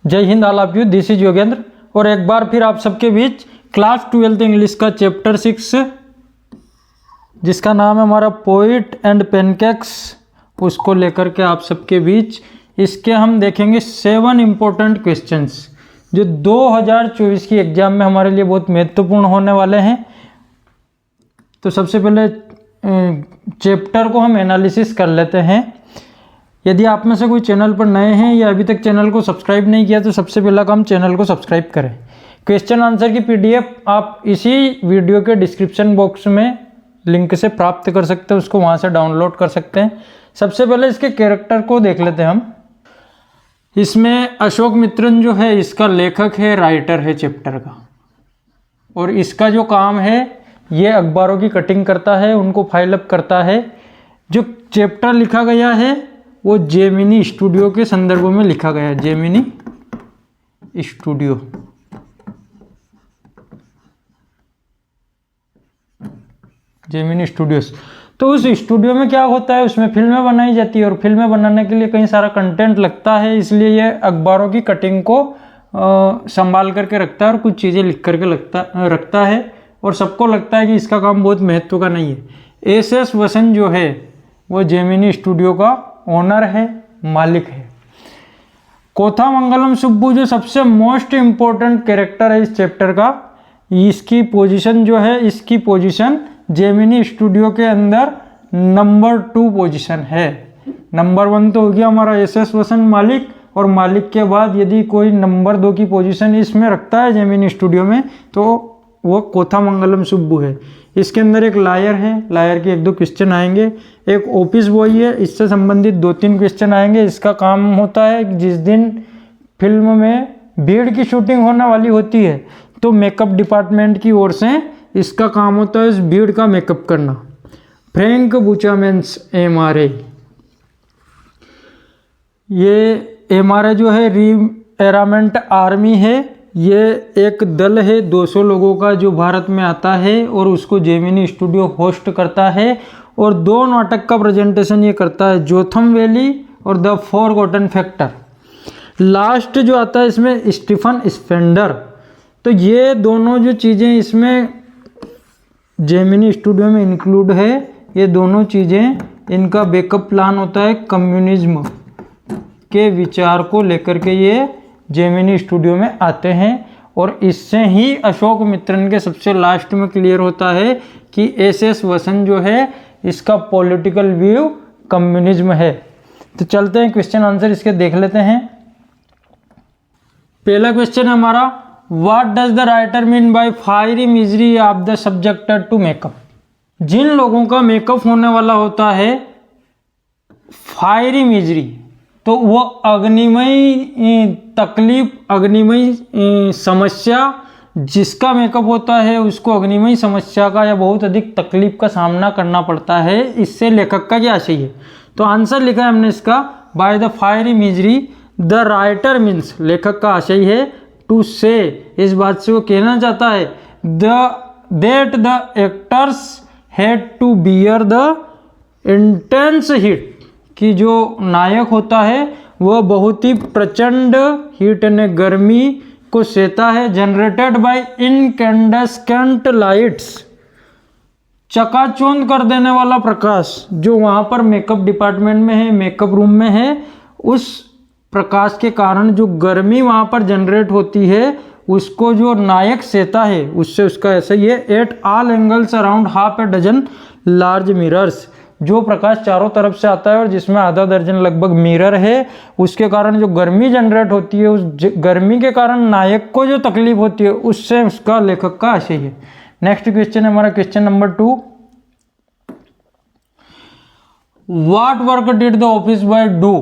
जय Hind all of you, this is Yogendra और एक बार फिर आप सबके बीच क्लास 12th इंग्लिश का चैप्टर 6 जिसका नाम है हमारा पोइट एंड पेनकेक्स, उसको लेकर के आप सबके बीच इसके हम देखेंगे 7 इम्पोर्टेंट क्वेश्चंस जो 2024 की एग्जाम में हमारे लिए बहुत महत्वपूर्ण होने वाले हैं। तो सबसे पहले चैप्टर को हम एनालिसिस कर लेते हैं। यदि आप में से कोई चैनल पर नए हैं या अभी तक चैनल को सब्सक्राइब नहीं किया तो सबसे पहला काम चैनल को सब्सक्राइब करें। क्वेश्चन आंसर की पीडीएफ आप इसी वीडियो के डिस्क्रिप्शन बॉक्स में लिंक से प्राप्त कर सकते हैं, उसको वहां से डाउनलोड कर सकते हैं। सबसे पहले इसके कैरेक्टर को देख लेते हैं हम। इसमें अशोक मित्रन जो है इसका लेखक है, राइटर है चैप्टर का, और इसका जो काम है ये अखबारों की कटिंग करता है, उनको फाइल अप करता है। जो चैप्टर लिखा गया है वो जेमिनी स्टूडियो के संदर्भ में लिखा गया है, जेमिनी स्टूडियो। Gemini studios. तो उस स्टूडियो में क्या होता है, उसमें फिल्में बनाई जाती है और फिल्में बनाने के लिए कई सारा कंटेंट लगता है, इसलिए ये अखबारों की कटिंग को संभाल करके रखता है और कुछ चीज़ें लिख करके रखता है और सबको लगता है कि इसका काम बहुत महत्व का नहीं है। एस वसंत जो है वो जेमिनी स्टूडियो का ओनर है, मालिक है। कोथामंगलम सुब्बू जो सबसे मोस्ट इम्पोर्टेंट कैरेक्टर है इस चैप्टर का, इसकी पोजीशन जो है, इसकी पोजीशन जेमिनी स्टूडियो के अंदर नंबर 2 पोजीशन है। नंबर 1 तो हो गया हमारा एस वसंत मालिक, और मालिक के बाद यदि कोई नंबर 2 की पोजीशन इसमें रखता है जेमिनी स्टूडियो में तो वो कोथामंगलम सुब्बू है। इसके अंदर एक लायर है, लायर के 1-2 क्वेश्चन आएंगे। एक ऑफिस बॉय है, इससे संबंधित 2-3 क्वेश्चन आएंगे। इसका काम होता है कि जिस दिन फिल्म में भीड़ की शूटिंग होने वाली होती है तो मेकअप डिपार्टमेंट की ओर से इसका काम होता है इस भीड़ का मेकअप करना। फ्रैंक बुचामेंस MRA, ये MRA जो है रीअरेंजमेंट आर्मी है। ये एक दल है 200 लोगों का जो भारत में आता है और उसको जेमिनी स्टूडियो होस्ट करता है और 2 नाटक का प्रेजेंटेशन ये करता है, जोथम वैली और द फॉरगॉटन फैक्टर। लास्ट जो आता है इसमें स्टीफन स्पेंडर। तो ये दोनों जो चीज़ें इसमें जेमिनी स्टूडियो में इंक्लूड है, ये दोनों चीज़ें, इनका बैकअप प्लान होता है कम्युनिज्म के विचार को लेकर के ये जेमिनी स्टूडियो में आते हैं। और इससे ही अशोक मित्रन के सबसे लास्ट में क्लियर होता है कि एस वसंत जो है इसका पॉलिटिकल व्यू कम्युनिज्म है। तो चलते हैं क्वेश्चन आंसर इसके देख लेते हैं। पहला क्वेश्चन है हमारा, what does the writer mean by fiery misery of the subjected to makeup. जिन लोगों का मेकअप होने वाला होता है फायरी मिजरी, तो वो अग्निमय तकलीफ, अग्निमय समस्या, जिसका मेकअप होता है उसको अग्निमय समस्या का या बहुत अधिक तकलीफ का सामना करना पड़ता है। इससे लेखक का क्या आशय है? तो आंसर लिखा है हमने इसका, by the fiery misery the writer means, लेखक का आशय है टू से, इस बात से वो कहना चाहता है that the actors had to bear the intense heat, कि जो नायक होता है वह बहुत ही प्रचंड हीट यानी गर्मी को सहता है, जनरेटेड बाय इनकैंडेसेंट लाइट्स, चकाचौंध कर देने वाला प्रकाश जो वहाँ पर मेकअप डिपार्टमेंट में है, मेकअप रूम में है, उस प्रकाश के कारण जो गर्मी वहाँ पर जनरेट होती है उसको जो नायक सहता है, उससे उसका ऐसा ही है। At all angles around half a dozen large mirrors, जो प्रकाश चारों तरफ से आता है और जिसमें आधा दर्जन लगभग मिरर है, उसके कारण जो गर्मी जनरेट होती है, उस गर्मी के कारण नायक को जो तकलीफ होती है उससे उसका लेखक का आशय है। नेक्स्ट क्वेश्चन है हमारा question number 2, what work did the office boy do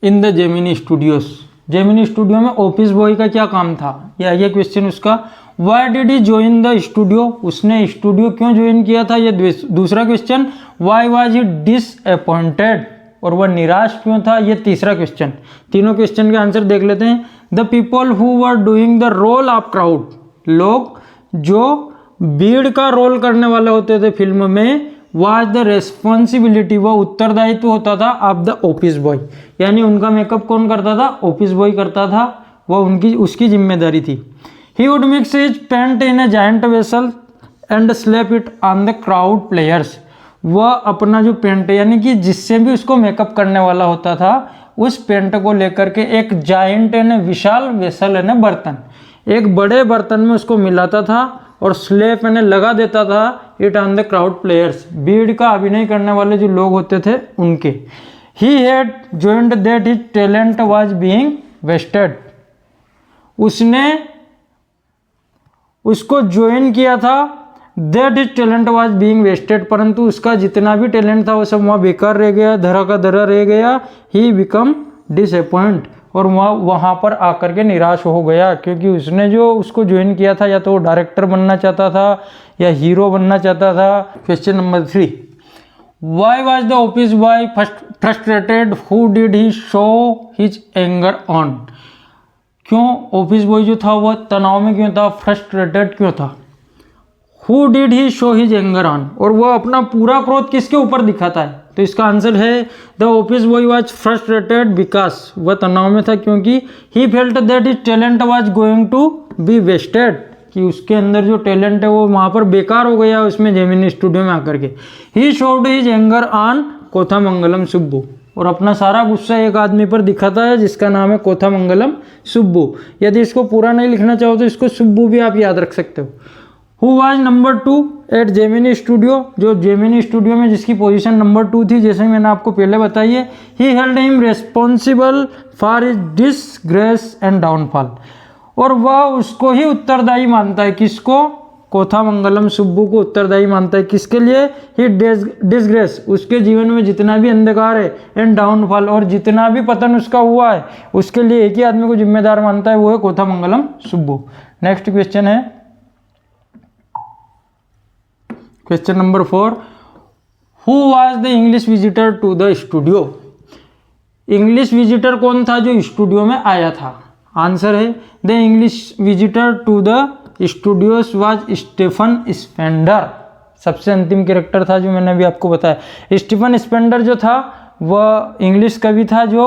in the Gemini studios. Gemini studio में ऑफिस बॉय का क्या काम था, ये क्वेश्चन उसका। Why did he join the studio, उसने स्टूडियो क्यों ज्वाइन किया था, ये दूसरा question. Why was he disappointed, और वह निराश क्यों था, ये तीसरा क्वेश्चन। तीनों क्वेश्चन के आंसर देख लेते हैं। The people who were doing the role of crowd, लोग जो भीड़ का रोल करने वाले होते थे फिल्म में, वाज द रेस्पॉन्सिबिलिटी, वह उत्तरदायित्व होता था ऑफ द ऑफिस बॉय, यानी उनका मेकअप कौन करता था, ऑफिस बॉय करता था। वो उसकी जिम्मेदारी थी। He would mix his paint in a giant vessel and slap it on the crowd players. वह अपना जो पेंट यानी कि जिससे भी उसको मेकअप करने वाला होता था उस पेंट को लेकर के एक जायंट यानी विशाल वेसल यानी बर्तन, एक बड़े बर्तन में उसको मिलाता था और स्लेप यानी लगा देता था it on the crowd players, भीड़ का अभिनय करने वाले जो लोग होते थे उनके। He had joined that his talent was being wasted. उसने उसको ज्वाइन किया था that his talent was being wasted, परंतु उसका जितना भी टैलेंट था वो सब वहाँ बेकार रह गया, धरा का धरा रह गया। ही बिकम डिसअपॉइंट, और वहाँ पर आकर के निराश हो गया, क्योंकि उसने जो उसको ज्वाइन किया था या तो वो डायरेक्टर बनना चाहता था या हीरो बनना चाहता था। Question number 3, why was the office boy frustrated, who did he show his anger on. क्यों ऑफिस बॉय जो था वह तनाव में क्यों था, फ्रस्ट्रेटेड क्यों था। Who did he show his anger on, और वह अपना पूरा क्रोध किसके ऊपर दिखाता है, तो इसका आंसर है the office boy was frustrated because, वह तनाव में था क्योंकि he felt that his talent was going to be wasted, कि उसके अंदर जो टैलेंट है वो वहाँ पर बेकार हो गया उसमें जेमिनी स्टूडियो में आकर के। He showed his anger on Kothamangalam Subbu, और अपना सारा गुस्सा एक आदमी पर दिखाता है जिसका नाम है कोथामंगलम सुब्बू। यदि इसको पूरा नहीं लिखना चाहो तो इसको सुब्बू भी आप याद रख सकते हो। Who was number 2 at Gemini Studio, जो जेमिनी स्टूडियो में जिसकी पोजीशन नंबर 2 थी, जैसे मैंने आपको पहले बताई है। He held him responsible for his disgrace and downfall, और वह उसको ही उत्तरदायी मानता है, किसको, कोथामंगलम सुब्बू को उत्तरदायी मानता है, किसके लिए, ही डिसग्रेस, उसके जीवन में जितना भी अंधकार है, एंड डाउनफॉल, और जितना भी पतन उसका हुआ है उसके लिए एक ही आदमी को जिम्मेदार मानता है, वो है कोथामंगलम सुब्बू। नेक्स्ट क्वेश्चन है question number 4, who was the English visitor to the studio. English visitor कौन था जो स्टूडियो में आया था। आंसर है the English visitor to the studios was Stephen Spender. सबसे अंतिम कैरेक्टर था जो मैंने अभी आपको बताया। स्टीफन स्पेंडर जो था वह इंग्लिश कवि था जो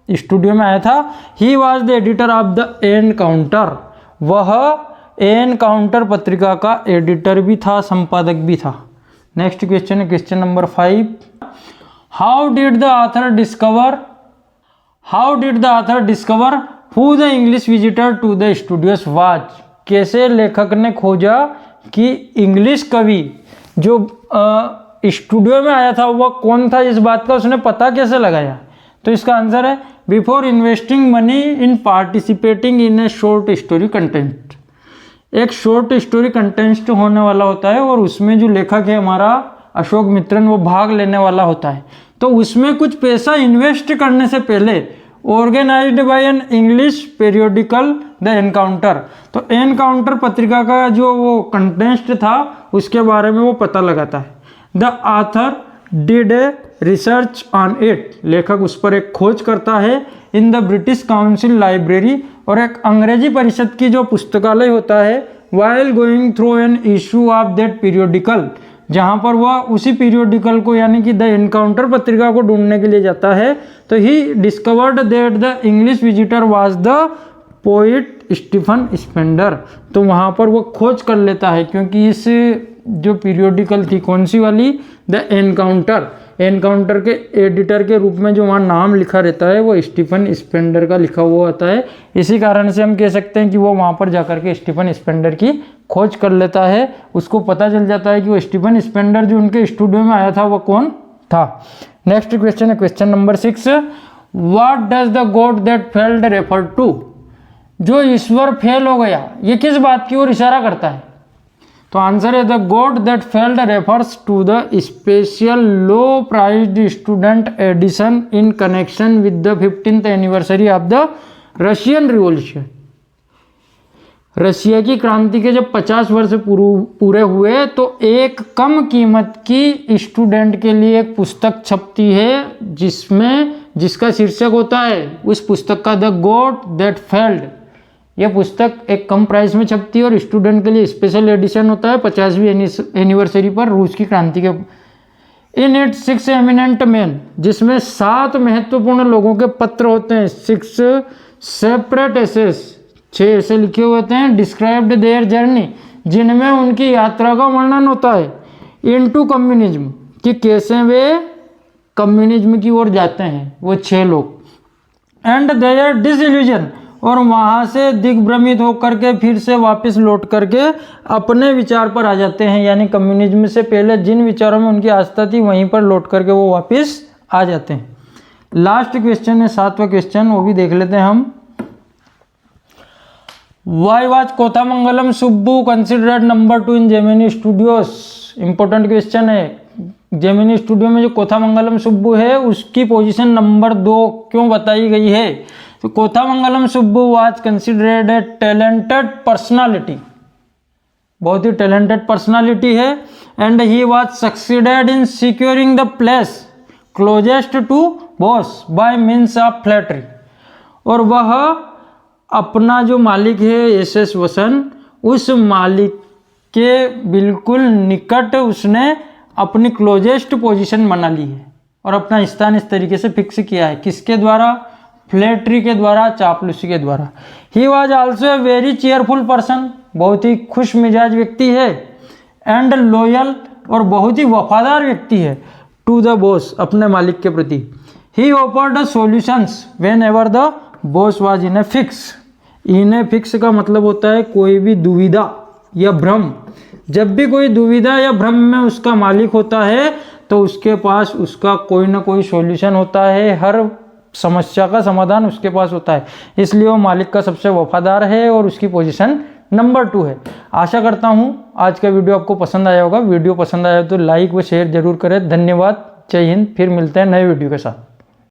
स्टूडियो में आया था। He was the editor of the Encounter, वह एनकाउंटर पत्रिका का एडिटर भी था, संपादक भी था। नेक्स्ट क्वेश्चन है question number 5, how did the author discover who the English visitor to the studios was. कैसे लेखक ने खोजा कि इंग्लिश कवि जो स्टूडियो में आया था वह कौन था, इस बात का उसने पता कैसे लगाया। तो इसका आंसर है before investing money in participating in A short story content. एक शॉर्ट स्टोरी कंटेस्ट होने वाला होता है और उसमें जो लेखक है हमारा अशोक मित्रन वो भाग लेने वाला होता है, तो उसमें कुछ पैसा इन्वेस्ट करने से पहले organised by an English periodical the Encounter, तो एनकाउंटर पत्रिका का जो वो कंटेस्ट था उसके बारे में वो पता लगाता है। The author did a research on it, लेखक उस पर एक खोज करता है in the British council library, और एक अंग्रेजी परिषद की जो पुस्तकालय होता है, while going through an issue of that periodical, जहाँ पर वह उसी पीरियोडिकल को यानी कि द एनकाउंटर पत्रिका को ढूंढने के लिए जाता है, तो he discovered that the English visitor was the poet Stephen Spender. तो वहाँ पर वो खोज कर लेता है, क्योंकि इस जो पीरियोडिकल थी कौन सी वाली, द एनकाउंटर के एडिटर के रूप में जो वहाँ नाम लिखा रहता है वो स्टीफन स्पेंडर का लिखा हुआ होता है। इसी कारण से हम कह सकते हैं कि वो वहाँ पर जाकर के स्टीफन स्पेंडर की खोज कर लेता है, उसको पता चल जाता है कि वो स्टीफन स्पेंडर जो उनके स्टूडियो में आया था वो कौन था। नेक्स्ट क्वेश्चन है question number 6, what does the God that Failed refer to. जो ईश्वर फेल हो गया ये किस बात की ओर इशारा करता है, तो आंसर है the God that Failed refers to the special low priced student edition in connection with the 15th anniversary of the Russian revolution. Russia की क्रांति के जब 50 वर्ष पूरे हुए तो एक कम कीमत की स्टूडेंट के लिए एक पुस्तक छपती है जिसका शीर्षक होता है उस पुस्तक का द गॉड दैट फेल्ड। यह पुस्तक एक कम प्राइस में छपती है और स्टूडेंट के लिए स्पेशल एडिशन होता है 50वीं एनिवर्सरी पर रूस की क्रांति के। इन इट 6 एमिनेंट मैन, जिसमें 7 महत्वपूर्ण लोगों के पत्र होते हैं, 6 सेपरेट एसेस, 6 ऐसे लिखे हुए होते हैं, डिस्क्राइब्ड देयर जर्नी, जिनमें उनकी यात्रा का वर्णन होता है, इनटू कम्युनिज्म, कि कैसे वे कम्युनिज्म की ओर जाते हैं वो 6 लोग, एंड देयर डिसइल्यूजन, और वहाँ से दिग्भ्रमित होकर के फिर से वापस लौट करके अपने विचार पर आ जाते हैं, यानी कम्युनिज्म से पहले जिन विचारों में उनकी आस्था थी वहीं पर लौट करके वो वापस आ जाते हैं। लास्ट क्वेश्चन है 7वां क्वेश्चन, वो भी देख लेते हैं हम। Why was Kothamangalam Subbu considered number 2 in Gemini Studios? Important question है। जेमिनी स्टूडियो में जो कोथामंगलम सुब्बू है उसकी पोजीशन नंबर 2 क्यों बताई गई है? तो Kothamangalam Subbu was considered a talented personality, बहुत ही टैलेंटेड पर्सनालिटी है, and he was succeeded in securing the place closest to boss by means of flattery, और वह अपना जो मालिक है एस वसन, उस मालिक के बिल्कुल निकट उसने अपनी क्लोजेस्ट पोजीशन बना ली है और अपना स्थान इस तरीके से फिक्स किया है। किसके द्वारा? फ्लैटरी के द्वारा, चापलूसी के द्वारा। He was also a very cheerful person, बहुत ही खुश मिजाज व्यक्ति है, एंड लॉयल, और बहुत ही वफादार व्यक्ति है, टू द बॉस, अपने मालिक के प्रति। ही offered the solutions when ever the boss was in a fix. In a fix का मतलब होता है कोई भी दुविधा या भ्रम, जब भी कोई दुविधा या भ्रम में उसका मालिक होता है तो उसके पास उसका कोई ना कोई सॉल्यूशन होता है, हर समस्या का समाधान उसके पास होता है, इसलिए वो मालिक का सबसे वफादार है और उसकी पोजीशन नंबर 2 है। आशा करता हूँ आज का वीडियो आपको पसंद आया होगा। वीडियो पसंद आया तो लाइक व शेयर जरूर करें। धन्यवाद, जय हिंद। फिर मिलते हैं नए वीडियो के साथ।